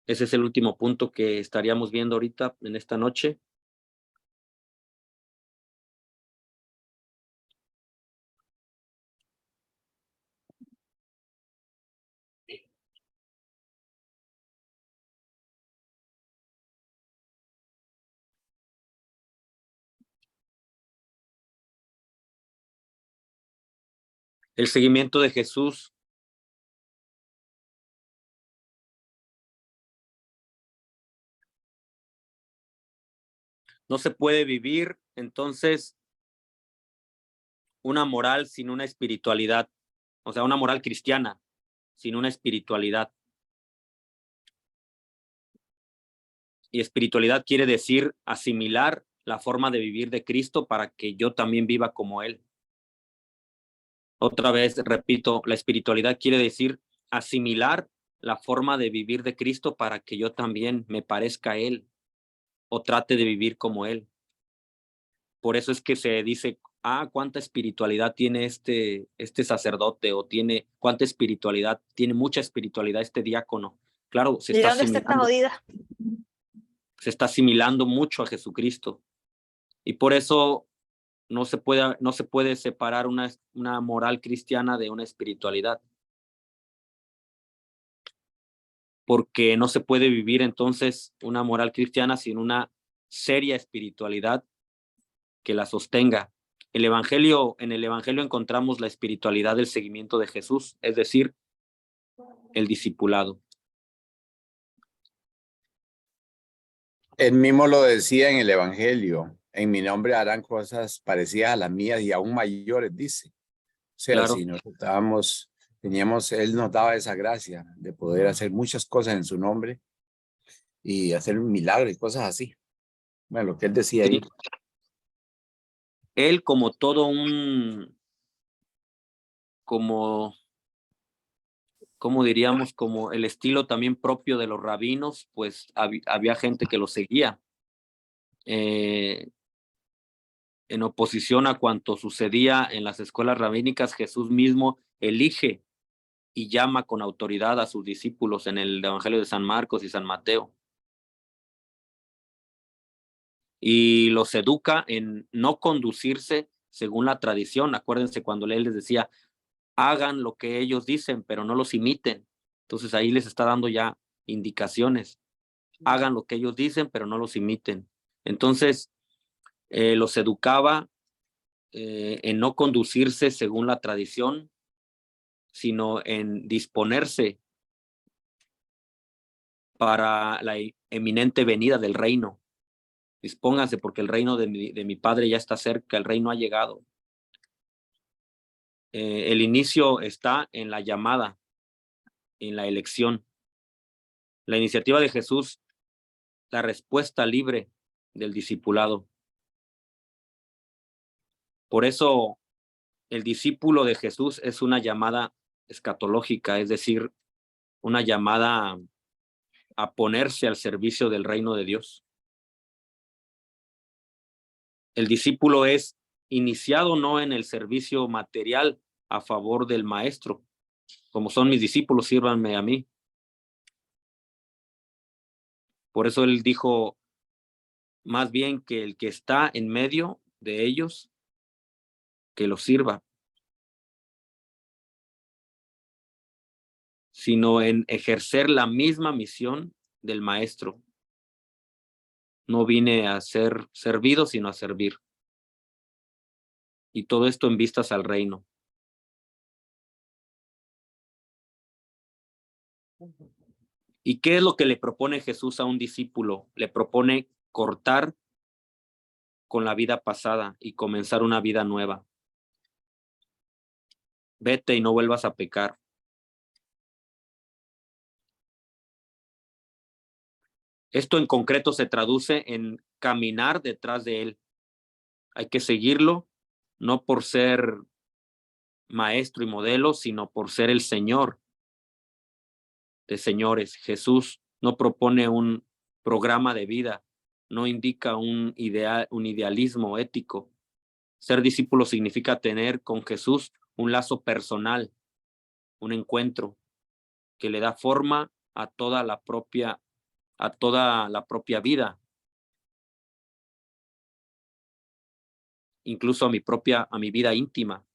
Speaker 1: Ese es el último punto que estaríamos viendo ahorita en esta noche. El seguimiento de Jesús no se puede vivir, entonces, una moral sin una espiritualidad, o sea, una moral cristiana sin una espiritualidad. Y espiritualidad quiere decir asimilar la forma de vivir de Cristo para que yo también viva como Él. Otra vez, repito, la espiritualidad quiere decir asimilar la forma de vivir de Cristo para que yo también me parezca a Él o trate de vivir como Él. Por eso es que se dice, cuánta espiritualidad tiene este sacerdote, o cuánta espiritualidad, tiene mucha espiritualidad este diácono. Claro, se está asimilando mucho a Jesucristo. Y por eso no se puede separar una moral cristiana de una espiritualidad. Porque no se puede vivir entonces una moral cristiana sin una seria espiritualidad que la sostenga. En el Evangelio encontramos la espiritualidad del seguimiento de Jesús, es decir, el discipulado.
Speaker 3: Él mismo lo decía en el Evangelio: en mi nombre harán cosas parecidas a las mías y aún mayores, dice. O sea,
Speaker 1: Claro.
Speaker 3: si nosotros él nos daba esa gracia de poder hacer muchas cosas en su nombre y hacer un milagro y cosas así. Bueno, lo que él decía ahí.
Speaker 1: Él, como todo como diríamos, como el estilo también propio de los rabinos, pues había gente que lo seguía. En oposición a cuanto sucedía en las escuelas rabínicas, Jesús mismo elige y llama con autoridad a sus discípulos en el Evangelio de San Marcos y San Mateo. Y los educa en no conducirse según la tradición. Acuérdense cuando él les decía, hagan lo que ellos dicen, pero no los imiten. Entonces ahí les está dando ya indicaciones. Hagan lo que ellos dicen, pero no los imiten. Entonces los educaba en no conducirse según la tradición, sino en disponerse para la eminente venida del reino. Dispónganse porque el reino de mi Padre ya está cerca, el reino ha llegado. El inicio está en la llamada, en la elección. La iniciativa de Jesús, la respuesta libre del discipulado. Por eso el discípulo de Jesús es una llamada escatológica, es decir, una llamada a ponerse al servicio del reino de Dios. El discípulo es iniciado no en el servicio material a favor del maestro, como son mis discípulos, sírvanme a mí. Por eso él dijo más bien que el que está en medio de ellos, que los sirva, sino en ejercer la misma misión del maestro. No vine a ser servido, sino a servir. Y todo esto en vistas al reino. ¿Y qué es lo que le propone Jesús a un discípulo? Le propone cortar con la vida pasada y comenzar una vida nueva. Vete y no vuelvas a pecar. Esto en concreto se traduce en caminar detrás de él. Hay que seguirlo, no por ser maestro y modelo, sino por ser el Señor de señores. Jesús no propone un programa de vida, no indica un idealismo ético. Ser discípulo significa tener con Jesús un lazo personal, un encuentro que le da forma a toda la propia vida, incluso a mi vida íntima.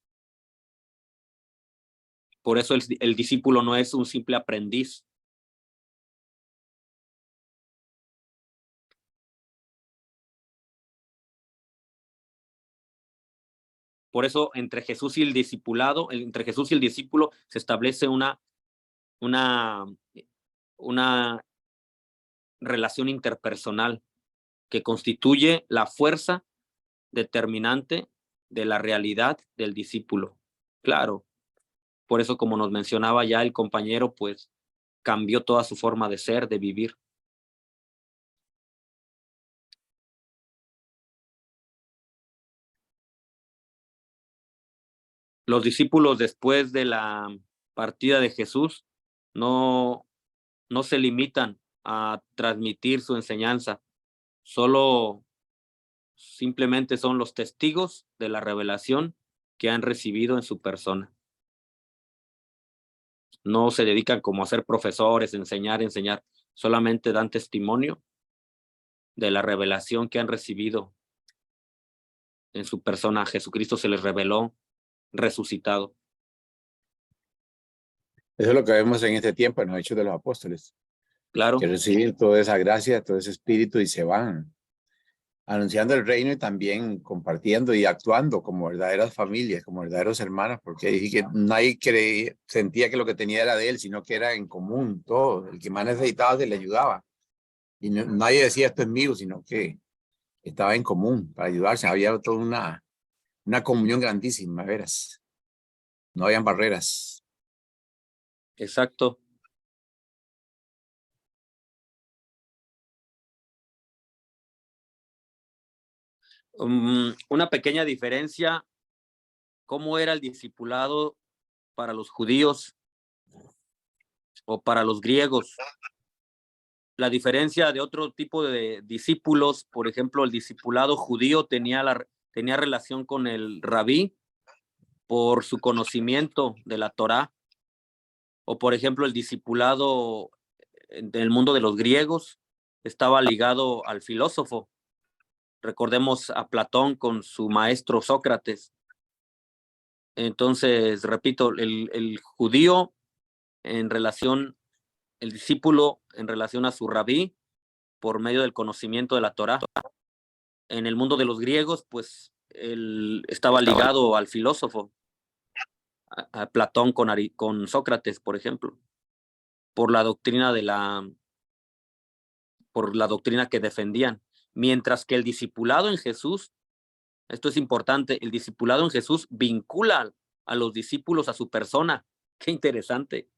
Speaker 1: Por eso el discípulo no es un simple aprendiz. Por eso entre Jesús y el discipulado, entre Jesús y el discípulo se establece una relación interpersonal que constituye la fuerza determinante de la realidad del discípulo. Claro, por eso como nos mencionaba ya el compañero, pues cambió toda su forma de ser, de vivir. Los discípulos después de la partida de Jesús no se limitan a transmitir su enseñanza, solo simplemente son los testigos de la revelación que han recibido en su persona. No se dedican como a ser profesores, enseñar, solamente dan testimonio de la revelación que han recibido en su persona. Jesucristo se les reveló resucitado.
Speaker 3: Eso es lo que vemos en este tiempo en los Hechos de los Apóstoles.
Speaker 1: Claro.
Speaker 3: Que reciben toda esa gracia, todo ese espíritu y se van anunciando el reino y también compartiendo y actuando como verdaderas familias, como verdaderos hermanos, porque dije que nadie sentía que lo que tenía era de él, sino que era en común todo. El que más necesitaba se le ayudaba. Y nadie decía esto es mío, sino que estaba en común para ayudarse. Había toda una comunión grandísima, veras. No habían barreras.
Speaker 1: Exacto. Una pequeña diferencia, ¿cómo era el discipulado para los judíos o para los griegos? La diferencia de otro tipo de discípulos, por ejemplo, el discipulado judío tenía relación con el rabí por su conocimiento de la Torá, O por ejemplo, el discipulado en el mundo de los griegos estaba ligado al filósofo. Recordemos a Platón con su maestro Sócrates. Entonces, repito, el judío en relación, el discípulo en relación a su rabí por medio del conocimiento de la Torá. En el mundo de los griegos, pues él estaba ligado al filósofo, a Platón con Sócrates, por ejemplo, por la doctrina que defendían. Mientras que el discipulado en Jesús, esto es importante, el discipulado en Jesús vincula a los discípulos a su persona. Qué interesante.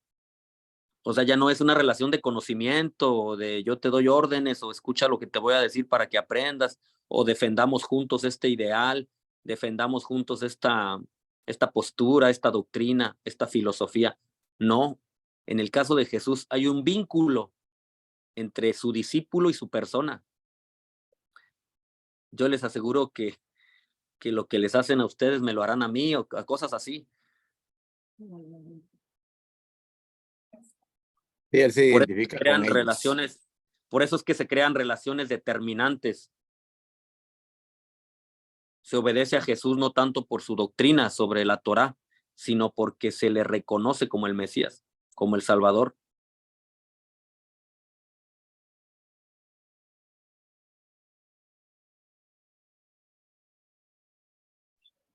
Speaker 1: O sea, ya no es una relación de conocimiento, o de yo te doy órdenes, o escucha lo que te voy a decir para que aprendas, o defendamos juntos este ideal, defendamos juntos esta postura, esta doctrina, esta filosofía. No, en el caso de Jesús hay un vínculo entre su discípulo y su persona. Yo les aseguro que lo que les hacen a ustedes me lo harán a mí, o a cosas así.
Speaker 3: Sí, él se
Speaker 1: Por eso
Speaker 3: identifica
Speaker 1: crean
Speaker 3: con ellos.
Speaker 1: relaciones, por eso es que se crean relaciones determinantes. Se obedece a Jesús no tanto por su doctrina sobre la Torá, sino porque se le reconoce como el Mesías, como el Salvador.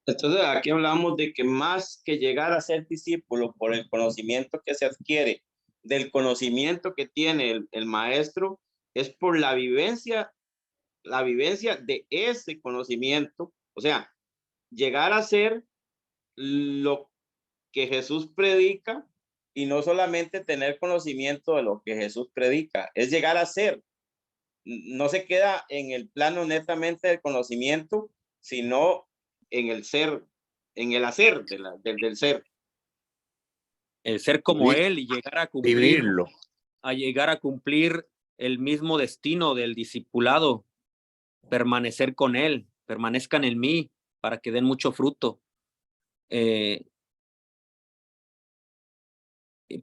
Speaker 2: Entonces aquí hablamos de que más que llegar a ser discípulo por el conocimiento que se adquiere, del conocimiento que tiene el maestro, es por la vivencia de ese conocimiento. O sea, llegar a ser lo que Jesús predica, y no solamente tener conocimiento de lo que Jesús predica, es llegar a ser. No se queda en el plano netamente del conocimiento, sino en el ser, en el hacer del ser.
Speaker 1: El ser como él y
Speaker 3: Vivirlo.
Speaker 1: llegar a cumplir el mismo destino del discipulado, permanecer con él, permanezcan en mí para que den mucho fruto.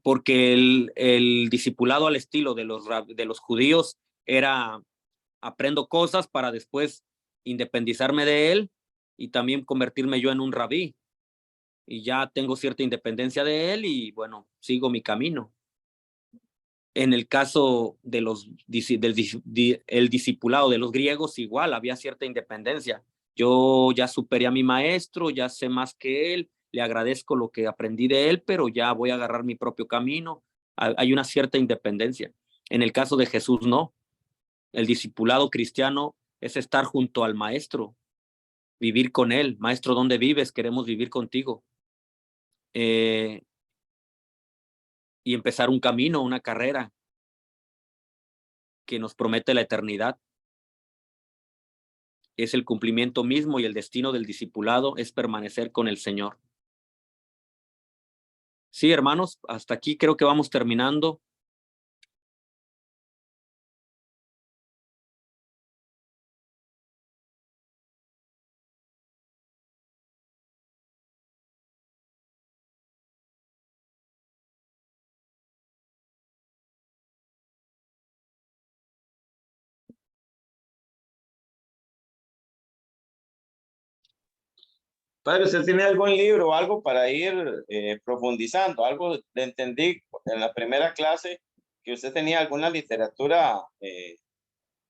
Speaker 1: Porque el discipulado al estilo de los judíos era: aprendo cosas para después independizarme de él y también convertirme yo en un rabí. Y ya tengo cierta independencia de él y bueno, sigo mi camino. En el caso de el discipulado de los griegos, igual había cierta independencia. Yo ya superé a mi maestro, ya sé más que él, le agradezco lo que aprendí de él, pero ya voy a agarrar mi propio camino. Hay una cierta independencia. En el caso de Jesús, no. El discipulado cristiano es estar junto al maestro, vivir con él. Maestro, ¿dónde vives? Queremos vivir contigo. Y empezar un camino, una carrera que nos promete la eternidad. Es el cumplimiento mismo, y el destino del discipulado es permanecer con el Señor. Sí, hermanos, hasta aquí creo que vamos terminando.
Speaker 2: Padre, ¿usted tiene algún libro o algo para ir profundizando? Algo le entendí en la primera clase, que usted tenía alguna literatura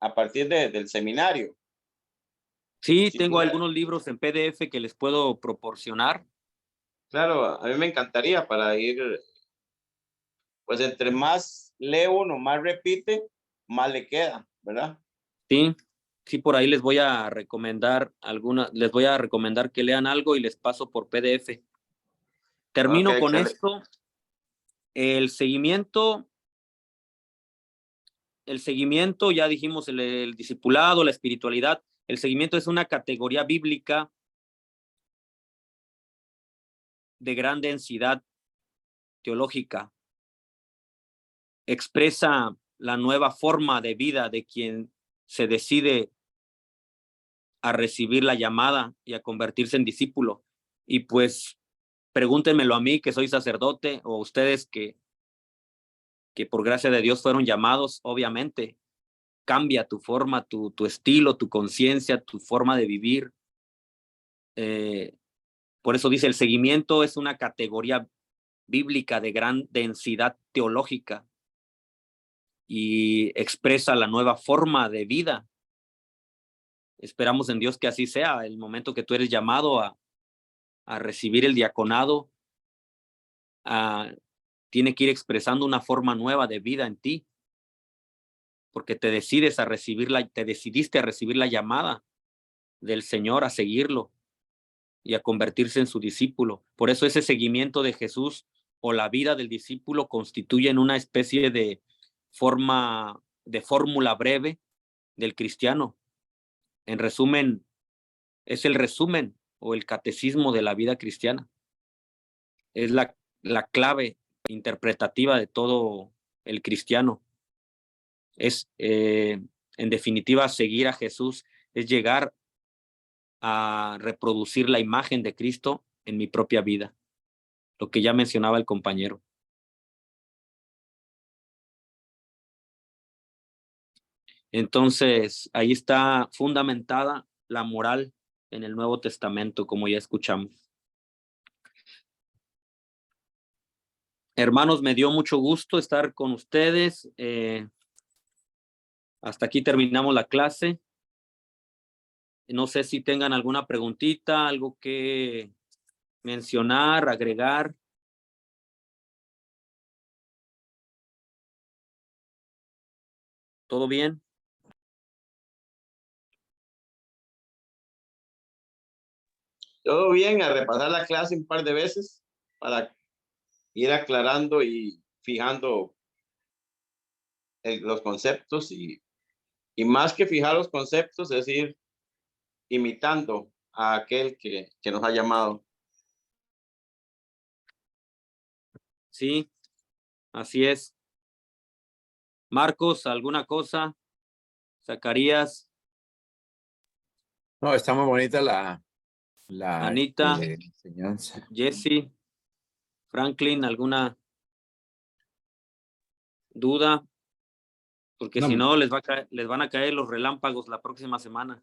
Speaker 2: a partir del seminario.
Speaker 1: Sí,
Speaker 2: Si
Speaker 1: tengo
Speaker 2: tiene,
Speaker 1: algunos libros en PDF que les puedo proporcionar.
Speaker 2: claro, a mí me encantaría para ir, pues entre más lee uno, más repite, más le queda, ¿verdad?
Speaker 1: Sí, por ahí les voy a recomendar que lean algo y les paso por PDF. Termino
Speaker 2: Ok,
Speaker 1: con
Speaker 2: excelente.
Speaker 1: esto. El seguimiento, ya dijimos, el discipulado, la espiritualidad. El seguimiento es una categoría bíblica de gran densidad teológica. Expresa la nueva forma de vida de quien se decide a recibir la llamada y a convertirse en discípulo. Y pues pregúntenmelo a mí, que soy sacerdote, o ustedes que que por gracia de Dios fueron llamados, obviamente, cambia tu forma, tu estilo, tu conciencia, tu forma de vivir. Por eso dice, el seguimiento es una categoría bíblica de gran densidad teológica y expresa la nueva forma de vida. Esperamos en Dios que así sea. El momento que tú eres llamado a recibir el diaconado, tiene que ir expresando una forma nueva de vida en ti, porque te decidiste a recibir la llamada del Señor a seguirlo y a convertirse en su discípulo. Por eso ese seguimiento de Jesús o la vida del discípulo constituyen una especie de fórmula breve del cristiano. En resumen, es el resumen o el catecismo de la vida cristiana. Es la clave interpretativa de todo el cristiano. Es, en definitiva, seguir a Jesús es llegar a reproducir la imagen de Cristo en mi propia vida, lo que ya mencionaba el compañero. Entonces, ahí está fundamentada la moral en el Nuevo Testamento, como ya escuchamos. Hermanos, me dio mucho gusto estar con ustedes. Hasta aquí terminamos la clase. No sé si tengan alguna preguntita, algo que mencionar, agregar. ¿Todo bien?
Speaker 2: Todo bien, a repasar la clase un par de veces para ir aclarando y fijando los conceptos y más que fijar los conceptos, es ir imitando a aquel que nos ha llamado.
Speaker 1: Sí, así es. Marcos, ¿alguna cosa? Zacarías,
Speaker 3: No, está muy bonita la
Speaker 1: Anita,
Speaker 3: enseñanza.
Speaker 1: Jesse, Franklin, ¿alguna duda? Porque
Speaker 9: No,
Speaker 1: si no, les van a caer los relámpagos la próxima semana.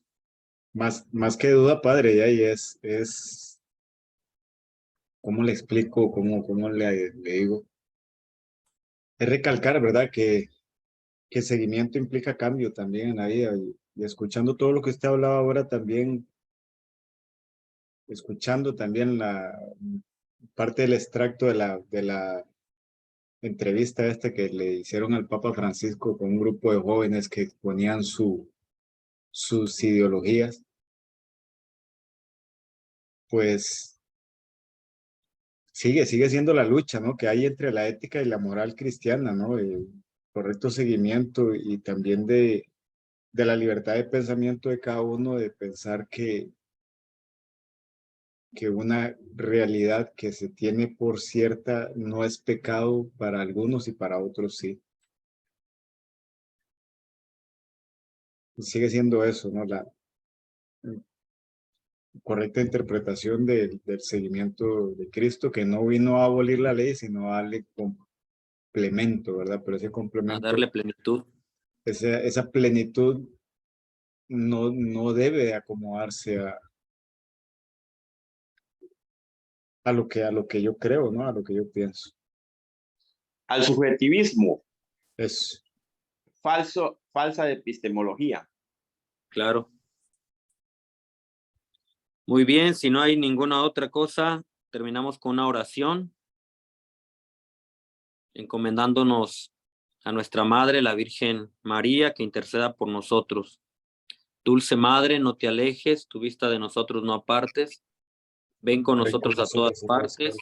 Speaker 9: más que duda, padre, ya y es, ¿cómo le explico? ¿Cómo le digo? Es recalcar, ¿verdad? Que seguimiento implica cambio también en la vida y escuchando todo lo que usted hablaba ahora también, escuchando también la parte del extracto de la entrevista que le hicieron al Papa Francisco con un grupo de jóvenes que exponían sus ideologías, pues sigue siendo la lucha, ¿no? Que hay entre la ética y la moral cristiana, ¿no? El correcto seguimiento y también de la libertad de pensamiento de cada uno, de pensar que una realidad que se tiene por cierta no es pecado para algunos y para otros sí. Y sigue siendo eso, ¿no? La correcta interpretación del seguimiento de Cristo, que no vino a abolir la ley, sino a darle complemento, ¿verdad? Pero ese
Speaker 1: A
Speaker 9: complemento,
Speaker 1: darle plenitud.
Speaker 9: esa plenitud no debe de acomodarse a lo que yo creo, ¿no? A lo que yo pienso.
Speaker 2: Al subjetivismo,
Speaker 9: Es
Speaker 2: falsa epistemología.
Speaker 1: Claro. Muy bien, si no hay ninguna otra cosa, terminamos con una oración, encomendándonos a nuestra Madre, la Virgen María, que interceda por nosotros. Dulce Madre, no te alejes, tu vista de nosotros no apartes. Ven con nosotros a todas partes,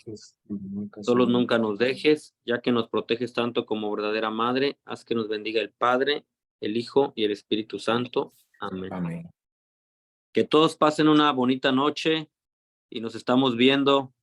Speaker 1: solos nunca nos dejes, ya que nos proteges tanto como verdadera Madre, haz que nos bendiga el Padre, el Hijo y el Espíritu Santo. Amén.
Speaker 3: Amén.
Speaker 1: Que todos pasen una bonita noche y nos estamos viendo